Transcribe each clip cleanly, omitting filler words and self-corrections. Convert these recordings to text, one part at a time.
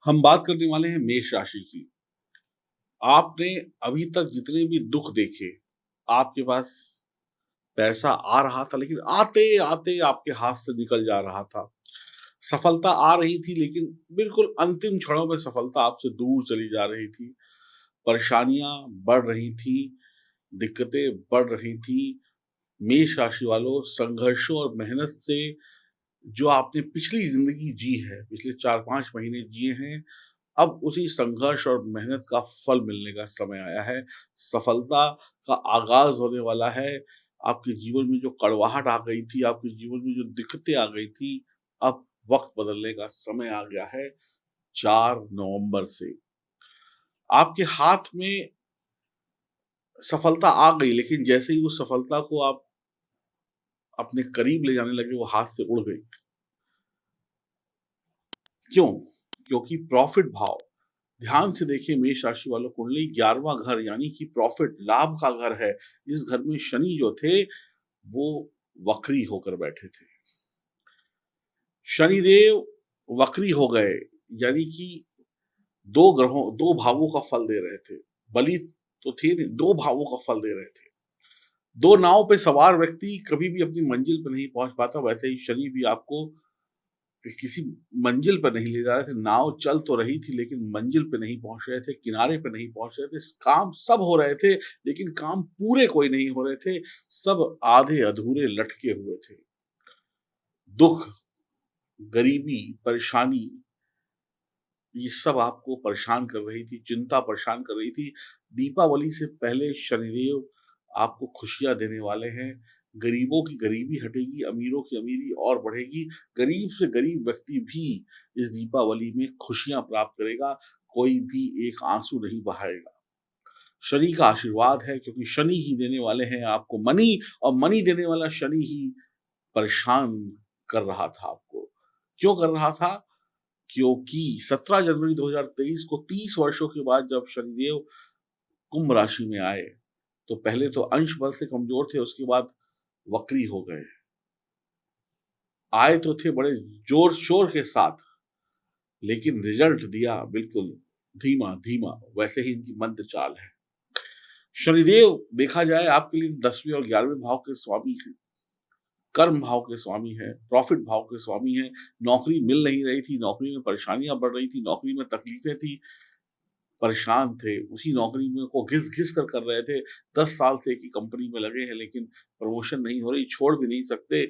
हम बात करने वाले हैं मेष राशि की। आपने अभी तक जितने भी दुख देखे, आपके पास पैसा आ रहा था लेकिन आते-आते आपके हाथ से निकल जा रहा था। सफलता आ रही थी लेकिन बिल्कुल अंतिम क्षणों में सफलता आपसे दूर चली जा रही थी। परेशानियाँ बढ़ रही थी, दिक्कतें बढ़ रही थी। मेष राशि वालों, संघर्षों और मेहनत से जो आपने पिछली ज़िंदगी जी है, पिछले 4-5 महीने जिए हैं, अब उसी संघर्ष और मेहनत का फल मिलने का समय आया है। सफलता का आगाज़ होने वाला है। आपके जीवन में जो कड़वाहट आ गई थी, आपके जीवन में जो दिक्कतें आ गई थी, अब वक़्त बदलने का समय आ गया है 4 नवंबर से। आपके हाथ में सफलता आ गई लेकिन जैसे ही उस सफलता को आप अपने करीब ले जाने लगे, वो हाथ से उड़ गई। क्यों? क्योंकि प्रॉफ़िट भाव, ध्यान से देखिए मेष राशि वालों, कुंडली 11वां घर यानी कि प्रॉफ़िट, लाभ का घर है। इस घर में शनि जो थे, वो वक्री होकर बैठे थे। शनिदेव वक्री हो गए, यानी कि 2 भावों का फल दे रहे थे। बलि तो थे नहीं, 2 भावों का फल दे रहे थे। 2 नाव पे सवार व्यक्ति कभी भी अपनी मंजिल पे नहीं पहुँच पाता, वैसे ही शनि भी आपको किसी मंजिल पर नहीं ले जा रहे थे। नाव चल तो रही थी लेकिन मंजिल पे नहीं पहुँच रहे थे, किनारे पे नहीं पहुँच रहे थे। काम सब हो रहे थे लेकिन काम पूरे कोई नहीं हो रहे थे। सब आधे-अधूरे लटके हुए थे। दुःख, गरीबी, परेशानी, ये सब आपको परेशान कर रही थी, चिंता परेशान कर रही थी। दीपावली से पहले शनिदेव आपको खुशियाँ देने वाले हैं। गरीबों की गरीबी हटेगी, अमीरों की अमीरी और बढ़ेगी। गरीब से गरीब व्यक्ति भी इस दीपावली में खुशियाँ प्राप्त करेगा, कोई भी एक आँसू नहीं बहाएगा। शनि का आशीर्वाद है क्योंकि शनि ही देने वाले हैं आपको मनी, और मनी देने वाला शनि ही परेशान कर रहा था आपको। क्यों कर रहा था? क्योंकि 17 जनवरी 2023 को 30 वर्षों के बाद जब शनिदेव कुंभ राशि में आए, तो पहले तो अंश बल से कमज़ोर थे, उसके बाद वक्री हो गए। आए तो थे बड़े ज़ोर-शोर के साथ, लेकिन रिज़ल्ट दिया बिल्कुल धीमा-धीमा, वैसे ही इनकी मंद चाल है। शनिदेव देखा जाए आपके लिए 10वें और 11वें भाव के स्वामी हैं, कर्म भाव के स्वामी हैं, प्रॉफ़िट भाव के स्वामी हैं। नौकरी मिल नहीं रही थी, नौकरी में परेशानियाँ बढ़ रही थी, नौकरी में तकलीफ़ें थी, परेशान थे, उसी नौकरी में को घिस-घिस कर रहे थे। 10 साल से एक ही कंपनी में लगे हैं लेकिन प्रमोशन नहीं हो रही, छोड़ भी नहीं सकते।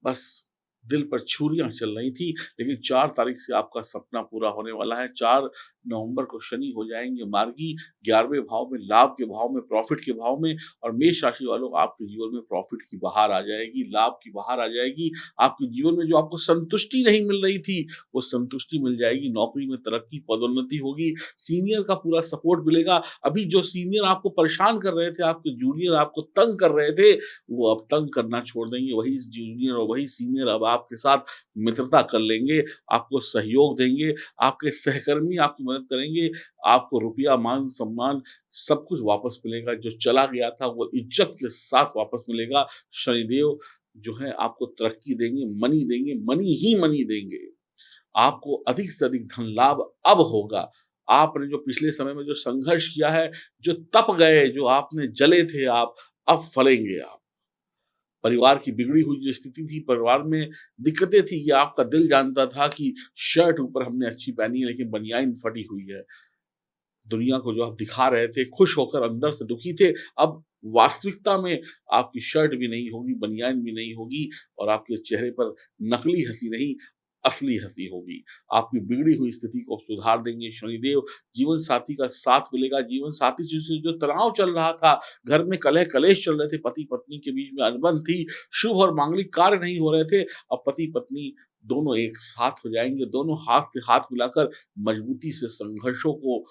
बस दिल पर छुरियाँ चल रही थी, लेकिन 4 तारीख से आपका सपना पूरा होने वाला है। 4 नवंबर को शनि हो जाएँगे मार्गी, 11वें भाव में, लाभ के भाव में, प्रॉफ़िट के भाव में, और मेष राशि वालों आपके जीवन में प्रॉफ़िट की बहार आ जाएगी, लाभ की बहार आ जाएगी। आपके जीवन में जो आपको संतुष्टि नहीं मिल रही थी, वो संतुष्टि मिल जाएगी, नौकरी में तरक्की, पदोन्नति होगी, सीनियर का पूरा सपोर्ट मिलेगा। अभी जो सीनियर आपको परेशान कर रहे थे, आपके जूनियर आपको तंग कर रहे थे, वो अब तंग करना छोड़ देंगे। वही जूनियर और वही सीनियर अब आपके साथ मित्रता कर लेंगे, आपको सहयोग देंगे, आपके सहकर्मी आपकी मदद करेंगे, आपको रुपया, मान-सम्मान सब कुछ वापस मिलेगा। जो चला गया था वो इज़्ज़त के साथ वापस मिलेगा। शनिदेव जो है आपको तरक्की देंगे, मनी ही मनी देंगे। आपको अधिक से अधिक धन लाभ अब होगा। आपने जो पिछले समय में जो संघर्ष किया है, जो तप गए, जो आपने जले थे आप, अब फलेंगे आप। परिवार की बिगड़ी हुई जो स्थिति थी, परिवार में दिक्कतें थी, ये आपका दिल जानता था कि शर्ट ऊपर हमने अच्छी पहनी है लेकिन बनियान फटी हुई है। दुनिया को जो आप दिखा रहे थे, खुश होकर अंदर से दुखी थे, अब वास्तविकता में आपकी शर्ट भी नहीं होगी, बनियान भी नहीं होगी, और आपके चेहरे पर नकली हँसी नहीं, असली हँसी होगी। आपकी बिगड़ी हुई स्थिति को सुधार देंगे शनिदेव, जीवन साथी का साथ मिलेगा, जीवन साथी से जो तनाव चल रहा था, घर में कलह-कलेश चल रहे थे, पति-पत्नी के बीच में अनबन थी, शुभ और मांगलिक कार्य नहीं हो रहे थे, अब पति-पत्नी दोनों एक साथ हो जाएँगे, दोनों हाथ से हाथ मिलाकर मजबूती से संघर्षों को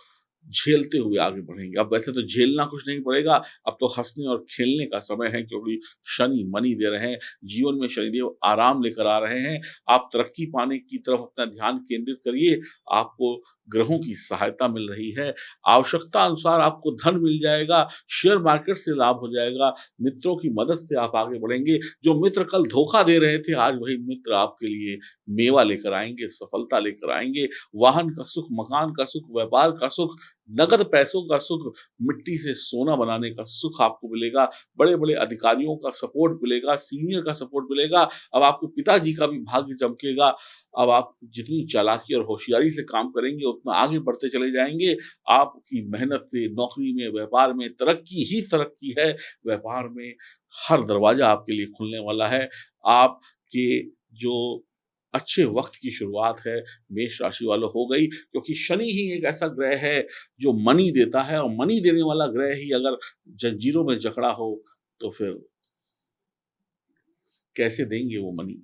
झेलते हुए आगे बढ़ेंगे। अब वैसे तो झेलना कुछ नहीं पड़ेगा, अब तो हँसने और खेलने का समय है क्योंकि शनि मनी दे रहे हैं, जीवन में शनिदेव आराम लेकर आ रहे हैं। आप तरक्की पाने की तरफ अपना ध्यान केंद्रित करिए, आपको ग्रहों की सहायता मिल रही है, आवश्यकता अनुसार आपको धन मिल जाएगा, शेयर मार्केट से लाभ हो जाएगा, मित्रों की मदद से आप आगे बढ़ेंगे। जो मित्र कल धोखा दे रहे थे, आज वही मित्र आपके लिए मेवा लेकर आएँगे, सफलता लेकर आएँगे। वाहन का सुख, मकान का सुख, व्यापार का सुख, नकद पैसों का सुख, मिट्टी से सोना बनाने का सुख आपको मिलेगा, बड़े-बड़े अधिकारियों का सपोर्ट मिलेगा, सीनियर का सपोर्ट मिलेगा, अब आपके पिताजी का भी भाग्य चमकेगा। अब आप जितनी चालाकी और होशियारी से काम करेंगे, उतना आगे बढ़ते चले जाएँगे। आपकी मेहनत से नौकरी में, व्यापार में तरक्की ही तरक्की है। व्यापार में हर दरवाज़ा आपके लिए खुलने वाला है। आपके जो अच्छे वक़्त की शुरुआत है, मेष राशि वालों हो गई क्योंकि शनि ही एक ऐसा ग्रह है जो मनी देता है और मनी देने वाला ग्रह ही अगर जंजीरों में जकड़ा हो, तो फिर कैसे देंगे वो मनी?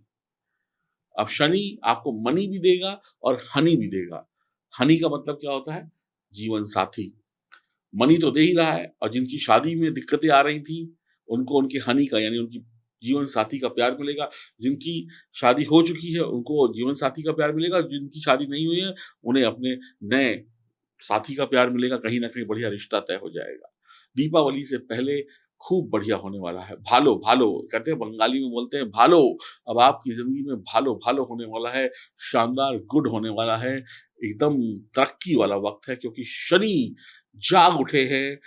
अब शनि आपको मनी भी देगा और हनी भी देगा। हनी का मतलब क्या होता है? जीवन साथी। मनी तो दे ही रहा है और जिनकी शादी में दिक्कतें आ रही थी, उनको उनके हनी का यानी उनकी जीवन साथी का प्यार मिलेगा। जिनकी शादी हो चुकी है, उनको जीवन साथी का प्यार मिलेगा। जिनकी शादी नहीं हुई है, उन्हें अपने नए साथी का प्यार मिलेगा, कहीं न कहीं बढ़िया रिश्ता तय हो जाएगा। दीपावली से पहले खूब बढ़िया होने वाला है। भालो, भालो कहते हैं बंगाली में बोलते हैं भालो, अब आपकी ज़िंदगी में भालो, भालो होने वाला है, शानदार गुड होने वाला है, एकदम तरक्की वाला वक़्त है क्योंकि शनि जाग उठे हैं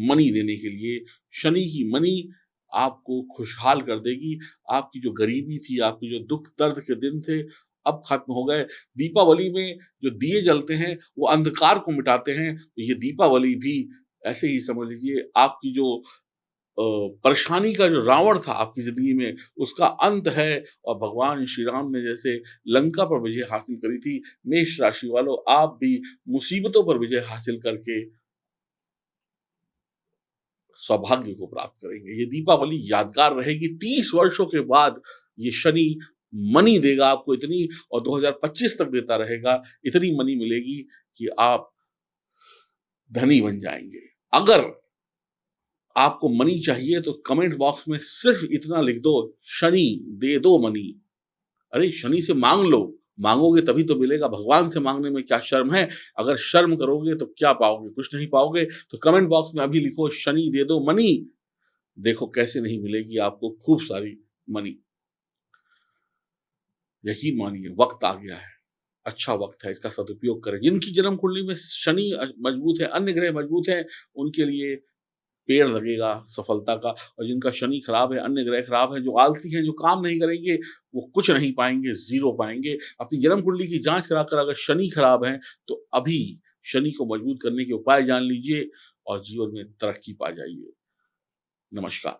मनी देने के लिए। शनि की मनी आपको खुशहाल कर देगी। आपकी जो गरीबी थी, आपके जो दुःख दर्द के दिन थे, अब खत्म हो गए। दीपावली में जो दिए जलते हैं, वो अंधकार को मिटाते हैं। तो ये दीपावली भी ऐसे ही समझ लीजिए आपकी जो परेशानी का जो रावण था आपकी ज़िंदगी में, उसका अंत है और भगवान श्री राम ने जैसे लंका पर विजय हासिल करी थी, मेष राशि वालों आप भी मुसीबतों पर विजय हासिल करके सौभाग्य को प्राप्त करेंगे। ये दीपावली यादगार रहेगी 30 वर्षों के बाद ये शनि मनी देगा आपको इतनी और 2025 तक देता रहेगा, इतनी मनी मिलेगी कि आप धनी बन जाएँगे। अगर आपको मनी चाहिए तो कमेंट बॉक्स में सिर्फ इतना लिख दो, शनि दे दो मनी। अरे शनि से माँग लो, माँगोगे तभी तो मिलेगा, भगवान से माँगने में क्या शर्म है? अगर शर्म करोगे तो क्या पाओगे? कुछ नहीं पाओगे। तो कमेंट बॉक्स में अभी लिखो शनि दे दो मनी, देखो कैसे नहीं मिलेगी आपको खूब सारी मनी। यकीन मानिए वक़्त आ गया है, अच्छा वक़्त है, इसका सदुपयोग करें। जिनकी जन्म कुंडली में शनि मजबूत है, अन्य ग्रह मजबूत हैं, उनके लिए पेड़ लगेगा सफलता का और जिनका शनि खराब है, अन्य ग्रह खराब है, जो आलसी हैं, जो काम नहीं करेंगे, वो कुछ नहीं पाएँगे, ज़ीरो पाएँगे। अपनी जन्म कुंडली की जाँच कराकर अगर शनि खराब है, तो अभी शनि को मजबूत करने के उपाय जान लीजिए और जीवन में तरक्की पा जाइए। नमस्कार।